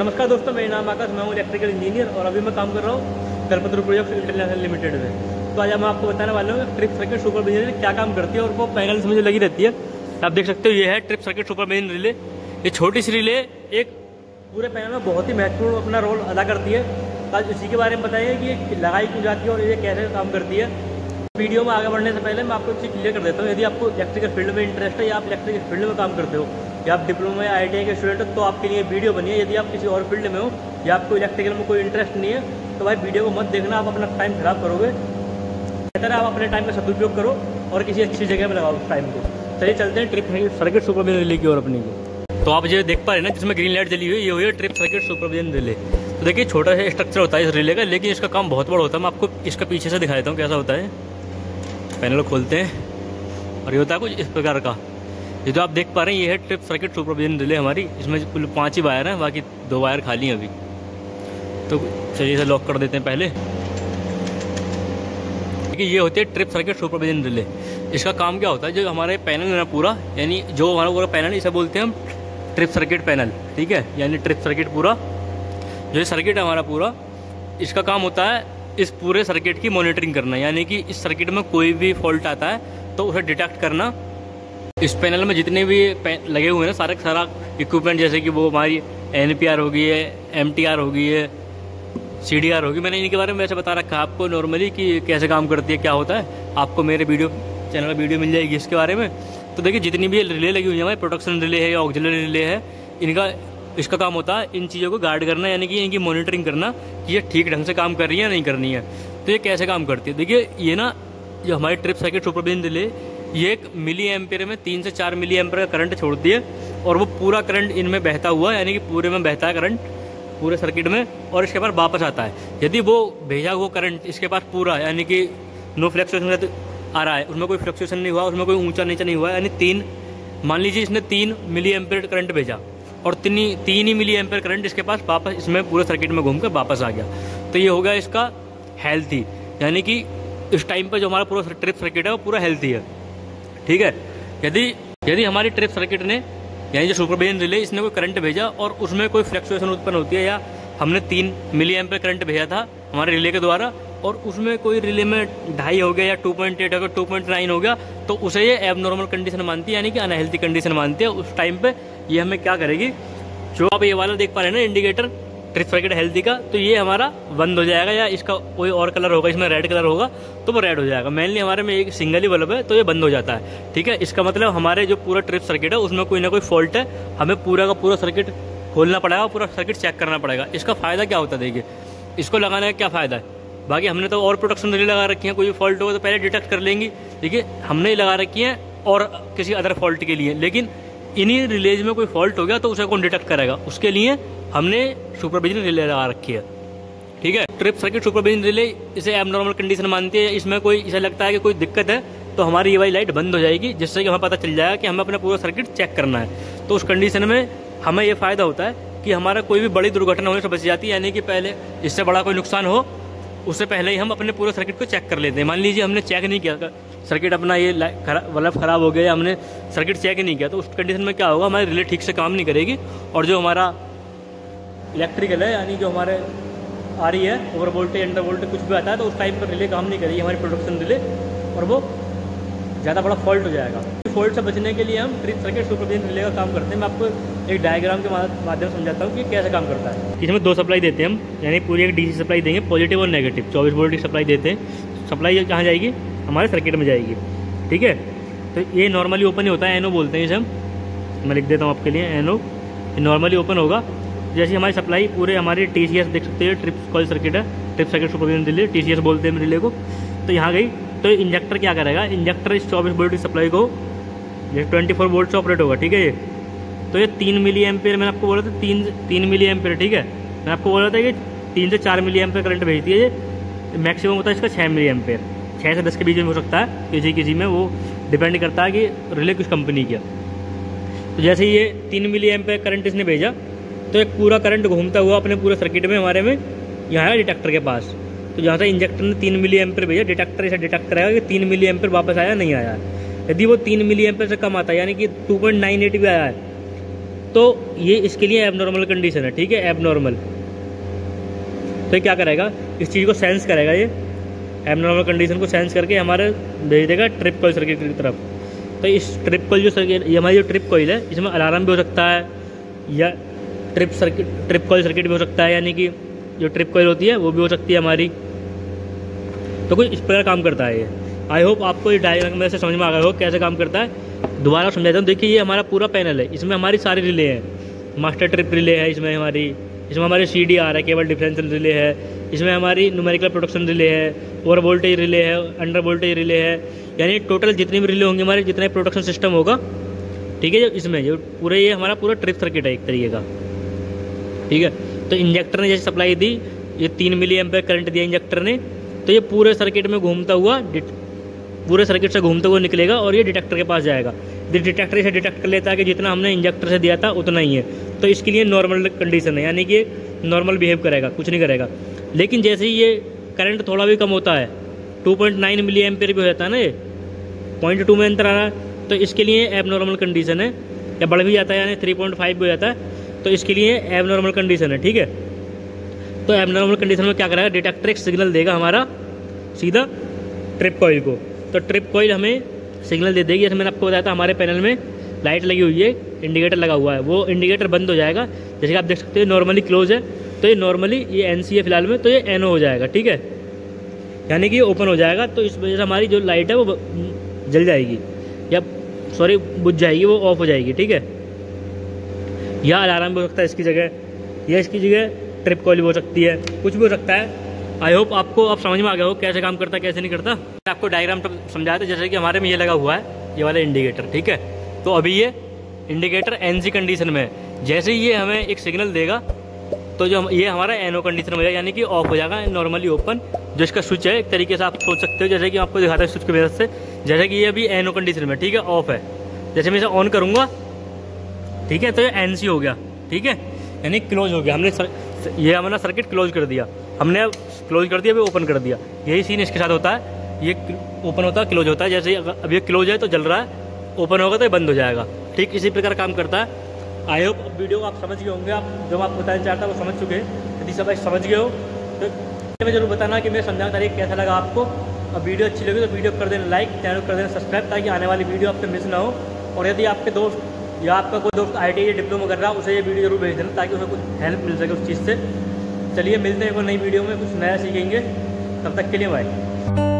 नमस्कार दोस्तों, मेरा नाम आकाश, मैं हूँ इलेक्ट्रिकल इंजीनियर और अभी मैं काम कर रहा हूँ कल्पतरू प्रोजेक्ट्स इंटरनेशनल लिमिटेड में। तो आज मैं आपको बताने वाला हूँ ट्रिप सर्किट सुपरविजन रिले क्या काम करती है और वो पैनल में जो लगी रहती है। आप देख सकते हो ये है ट्रिप सर्किट सुपरविजन रिले। ये छोटी सी रिले एक पूरे पैनल में बहुत ही महत्वपूर्ण अपना रोल अदा करती है। आज इसी के बारे में बताइए कि ये लगाई क्यों जाती है और ये कैसे काम करती है। वीडियो में आगे बढ़ने से पहले मैं आपको चीज़ क्लियर कर देता हूँ। यदि आपको इलेक्ट्रिकल फील्ड में इंटरेस्ट है या आप इलेक्ट्रिकल फील्ड में काम करते हो या आप डिप्लोमा या ITI के स्टूडेंट हो तो आपके लिए वीडियो बनी है। यदि आप किसी और फील्ड में हो या आपको इलेक्ट्रिकल में कोई इंटरेस्ट नहीं है तो भाई वीडियो को मत देखना, आप अपना टाइम खराब करोगे। बेहतर है आप अपने टाइम का सदुपयोग करो और किसी अच्छी जगह में लगाओ उस टाइम को। चलिए चलते हैं ट्रिप सर्किट सुपरविजन रिले की और अपनी की। तो आप जो देख पा रहे हैं ना, जिसमें ग्रीन लाइट जली हुई है, ये हुई है ट्रिप सर्किट सुपरविजन रिले। तो देखिए छोटा सा स्ट्रक्चर होता है इस रिले का, लेकिन इसका काम बहुत बड़ा होता है। मैं आपको इसका पीछे से दिखा देता हूँ कैसा होता है। पैनल खोलते हैं और ये होता है कुछ इस प्रकार का। ये जो आप देख पा रहे हैं ये है ट्रिप सर्किट सुपरविजन रिले हमारी। इसमें कुल 5 ही वायर हैं, बाकी 2 वायर खाली हैं अभी। तो चलिए इसे लॉक कर देते हैं पहले। देखिए ये होती है ट्रिप सर्किट सुपरविजन रिले। इसका काम क्या होता है, जो हमारे पैनल है ना पूरा, यानी जो हमारा पूरा पैनल इसे बोलते हैं हम ट्रिप सर्किट पैनल, ठीक है। यानी ट्रिप सर्किट पूरा जो सर्किट है हमारा पूरा, इसका काम होता है इस पूरे सर्किट की मॉनिटरिंग करना। यानी कि इस सर्किट में कोई भी फॉल्ट आता है तो उसे डिटेक्ट करना। इस पैनल में जितने भी लगे हुए हैं सारा सारा इक्विपमेंट, जैसे कि वो हमारी NPR होगी है, MTR होगी है, CDR होगी। मैंने इनके बारे में वैसे बता रखा है आपको नॉर्मली कि कैसे काम करती है, क्या होता है। आपको मेरे चैनल में वीडियो मिल जाएगी इसके बारे में। तो देखिए जितनी भी रिले लगी हुई है, हमारी प्रोडक्शन रिले है या ऑक्सिलरी रिले है, इसका काम होता है इन चीज़ों को गार्ड करना, यानी कि इनकी मॉनिटरिंग करना कि ये ठीक ढंग से काम कर रही है या नहीं करनी है। तो ये कैसे काम करती है, देखिए ये ना जो हमारी ट्रिप सर्किट सुपरविजन रिले, ये 1 मिली एम्पेयर में 3 से 4 मिली एम्पेयर का करंट छोड़ती है और वो पूरा करंट इनमें बहता हुआ, यानी कि पूरे में बहता है करंट पूरे सर्किट में, और इसके बाद वापस आता है। यदि वो भेजा वो करंट इसके पास पूरा, यानी कि नो फ्लक्चुएशन आ रहा है, उसमें कोई फ्लक्चुएशन नहीं हुआ, उसमें कोई ऊंचा नीचा नहीं हुआ, यानी मान लीजिए इसने 3 मिली एम्पेयर करंट भेजा और 3 ही मिली एम्पेयर करंट इसके पास वापस इसमें पूरे सर्किट में घूमकर वापस आ गया, तो ये होगा इसका हेल्थी। यानी कि इस टाइम पे जो हमारा पूरा ट्रिप सर्किट है वो पूरा हेल्थी है, ठीक है। यदि हमारी ट्रिप सर्किट ने, यानी जो सुपरविजन रिले, इसने कोई करंट भेजा और उसमें कोई फ्लक्चुएशन उत्पन्न होती है, या हमने 3 मिली एम्पेयर करंट भेजा था हमारे रिले के द्वारा और उसमें कोई रिले में 2.5 हो गया या 2.8 हो गया, 2.9 हो गया, तो उसे ये एबनॉर्मल कंडीशन मानती है, यानी कि अनहेल्थी कंडीशन मानती है। उस टाइम पे ये हमें क्या करेगी, जो आप ये वाला देख पा रहे हैं ना इंडिकेटर ट्रिप सर्किट हेल्थी का, तो ये हमारा बंद हो जाएगा, या इसका कोई और कलर होगा, इसमें रेड कलर होगा तो वो रेड हो जाएगा। मेनली हमारे में एक सिंगल ही बल्ब है तो ये बंद हो जाता है, ठीक है। इसका मतलब हमारे जो पूरा ट्रिप सर्किट है उसमें कोई ना कोई फॉल्ट है, हमें पूरा का पूरा सर्किट खोलना पड़ेगा, पूरा सर्किट चेक करना पड़ेगा। इसका फ़ायदा क्या होता है, देखिए इसको लगाने का क्या फ़ायदा है। बाकी हमने तो और प्रोडक्शन रिले लगा रखी है, कोई फॉल्ट होगा तो पहले डिटेक्ट कर लेंगी, देखिए हमने लगा रखी है और किसी अदर फॉल्ट के लिए। लेकिन इन्हीं रिलेज में कोई फॉल्ट हो गया तो उसे कौन डिटेक्ट करेगा, उसके लिए हमने सुपरविजन रिले लगा रखी है, ठीक है। ट्रिप सर्किट सुपरविजन रिले इसे एबनॉर्मल कंडीशन मानती है। इसमें कोई इसे लगता है कि कोई दिक्कत है तो हमारी ये वाली लाइट बंद हो जाएगी, जिससे कि हमें पता चल जाएगा कि हमें अपना पूरा सर्किट चेक करना है। तो उस कंडीशन में हमें ये फ़ायदा होता है कि हमारा कोई भी बड़ी दुर्घटना होने से बच जाती है, यानी कि पहले इससे बड़ा कोई नुकसान हो उससे पहले ही हम अपने पूरे सर्किट को चेक कर लेते हैं। मान लीजिए हमने चेक नहीं किया सर्किट, अपना ये बल्ब खराब हो गया या हमने सर्किट चेक नहीं किया, तो उस कंडीशन में क्या होगा, हमारी रिले ठीक से काम नहीं करेगी और जो हमारा इलेक्ट्रिकल है, यानी जो हमारे आ रही है ओवर वोल्टेज अंडर वोल्टेज कुछ भी आता है, तो उस टाइम पर रिले काम नहीं करेगी हमारी प्रोडक्शन रिले, और वो ज़्यादा बड़ा फॉल्ट हो जाएगा। फॉल्ट से बचने के लिए हम ट्रिप सर्किट सुपरविजन रिले का काम करते हैं। मैं आपको एक डायग्राम के माध्यम से समझाता हूँ कि कैसे काम करता है। इसमें 2 सप्लाई देते हैं हम, यानी पूरी एक DC सप्लाई देंगे, पॉजिटिव और नेगेटिव 24 वोल्ट की सप्लाई देते हैं। सप्लाई कहाँ जाएगी, हमारे सर्किट में जाएगी, ठीक है। तो ये नॉर्मली ओपन ही होता है, NO बोलते हैं इसे हम, मैं लिख देता हूँ आपके लिए NO। नॉर्मली ओपन होगा जैसे हमारी सप्लाई पूरे हमारी TCS देख सकते हैं, ट्रिप कॉइल सर्किट है, trip circuit supervision relay, TCS बोलते हैं रिले को। तो यहाँ गई तो इंजेक्टर क्या करेगा, इंजेक्टर इस 24 वोल्ट की सप्लाई को ये 24 वोल्ट से ऑपरेट होगा, ठीक है। ये तो ये 3 मिली एम्पेयर मैंने आपको बोला था, 3 मिली एम्पेयर, ठीक है। मैं आपको बोला था कि 3 से 4 मिली एम्पेयर करंट भेजती है ये, मैक्सिमम होता है इसका 6 मिली एम्पेयर, 6 से 10 के बीच में हो सकता है किसी में, वो डिपेंड करता है कि रिले किस कंपनी की। तो जैसे ये 3 मिली एम्पेयर करंट इसने भेजा तो एक पूरा करंट घूमता हुआ अपने पूरे सर्किट में हमारे में यहाँ है डिटेक्टर के पास। तो जहाँ से इंजेक्टर ने 3 मिली एम्पेयर भेजा, डिटेक्टर इसे डिटेक्ट करेगा कि 3 मिली एम्पेयर वापस आया नहीं आया। यदि वो 3 मिली एम्पेयर से कम आता है, यानी कि 2.98 भी आया है, तो ये इसके लिए एबनॉर्मल कंडीशन है, ठीक है, एबनॉर्मल। तो ये क्या करेगा, इस चीज़ को सेंस करेगा, ये एबनॉर्मल कंडीशन को सेंस करके हमारे भेज देगा ट्रिप कॉइल सर्किट की तरफ। तो इस ट्रिप कॉइल जो सर्किट, ये हमारी जो ट्रिप कॉइल है, इसमें अलार्म भी हो सकता है या ट्रिप कॉइल सर्किट भी हो सकता है, यानी कि जो ट्रिप कॉइल होती है वो भी हो सकती है हमारी। तो कुछ इस प्रकार काम करता है ये। आई होप आपको ये डायग्राम में से समझ में आ गया हो कैसे काम करता है। दोबारा समझाता हूँ। देखिए, ये हमारा पूरा पैनल है, इसमें हमारी सारी रिले हैं। मास्टर ट्रिप रिले है इसमें हमारी CDR है, केबल डिफरेंशियल रिले है, इसमें हमारी न्यूमेरिकल प्रोडक्शन रिले है, ओवर वोल्टेज रिले है, अंडर वोल्टेज रिले है, यानी टोटल जितनी भी रिले होंगी हमारे, जितने प्रोडक्शन सिस्टम होगा, ठीक है, इसमें जो पूरे ये हमारा पूरा ट्रिप सर्किट है एक तरीके का, ठीक है। तो इंजेक्टर ने जैसे सप्लाई दी, ये 3 मिली एम्पीयर करंट दिया इंजेक्टर ने, तो ये पूरे सर्किट में घूमता हुआ, पूरे सर्किट से घूमता हुआ निकलेगा और ये डिटेक्टर के पास जाएगा। डिटेक्टर इसे डिटेक्ट कर लेता है कि जितना हमने इंजेक्टर से दिया था उतना ही है, तो इसके लिए नॉर्मल कंडीशन है, यानी कि नॉर्मल बिहेव करेगा, कुछ नहीं करेगा। लेकिन जैसे ही ये करंट थोड़ा भी कम होता है, 2.9 मिली एम्पीयर भी हो जाता है ना, ये 0.2 में अंतर आ रहा है, तो इसके लिए एबनॉर्मल कंडीशन है, या बढ़ भी जाता है यानी 3.5 भी हो जाता है, तो इसके लिए एबनॉर्मल कंडीशन है, ठीक है। तो एबनॉर्मल कंडीशन में क्या करेगा, डिटेक्टर एक सिग्नल देगा हमारा सीधा ट्रिप कॉइल को। तो ट्रिप कॉइल हमें सिग्नल दे देगी। जैसे मैंने आपको बताया था, हमारे पैनल में लाइट लगी हुई है, इंडिकेटर लगा हुआ है, वो इंडिकेटर बंद हो जाएगा। जैसे कि आप देख सकते हैं नॉर्मली क्लोज है, तो ये नॉर्मली ये NC है फिलहाल में, तो ये NO हो जाएगा, ठीक है, यानी कि ये ओपन हो जाएगा। तो इस वजह से हमारी जो लाइट है वो जल जाएगी, या सॉरी बुझ जाएगी, वो ऑफ हो जाएगी, ठीक है। या अलार्म भी हो सकता है इसकी जगह, या इसकी जगह ट्रिप कॉइल भी हो सकती है, कुछ भी हो सकता है। आई होप आपको अब समझ में आ गया हो कैसे काम करता है, कैसे नहीं करता। आपको डायग्राम समझाया था, जैसे कि हमारे में ये लगा हुआ है, ये वाला इंडिकेटर, ठीक है। तो अभी ये इंडिकेटर NC कंडीशन में है। जैसे ही ये हमें एक सिग्नल देगा, तो जो ये हमारा NO कंडीशन में हो जाएगा, यानी कि ऑफ हो जाएगा, नॉर्मली ओपन। जो इसका स्विच है, एक तरीके से आप सोच सकते हो, जैसे कि आपको दिखाता है स्विच की मदद से, जैसे कि ये अभी NO कंडीशन में, ठीक है, ऑफ है। जैसे मैं इसे ऑन करूँगा, ठीक है, तो ये NC हो गया, ठीक है, यानी क्लोज हो गया। हमने ये हमारा सर्किट क्लोज कर दिया, हमने क्लोज कर दिया, अभी ओपन कर दिया। यही सीन इसके साथ होता है, ये ओपन होता है, क्लोज होता है। जैसे अब ये क्लोज है तो जल रहा है, ओपन होगा तो ये बंद हो जाएगा, ठीक इसी प्रकार काम करता है। आई होप वीडियो को आप समझ गए होंगे। आप जो आप बताना चाहता वो समझ चुके हैं। यदि सब समझ गए हो तो मैं जरूर बताना कि मैं समझाने तारीख कैसा लगा आपको। अब वीडियो अच्छी लगी तो वीडियो कर देना लाइक, चैनल कर देना सब्सक्राइब, ताकि आने वाली वीडियो आपसे मिस ना हो। और यदि आपके दोस्त या आपका कोई दोस्त ITI या डिप्लोमा कर रहा है, उसे ये वीडियो जरूर भेज देना, ताकि उसे कुछ हेल्प मिल सके उस चीज़ से। चलिए मिलते हैं एक नई वीडियो में, कुछ नया सीखेंगे। तब तक के लिए बाय।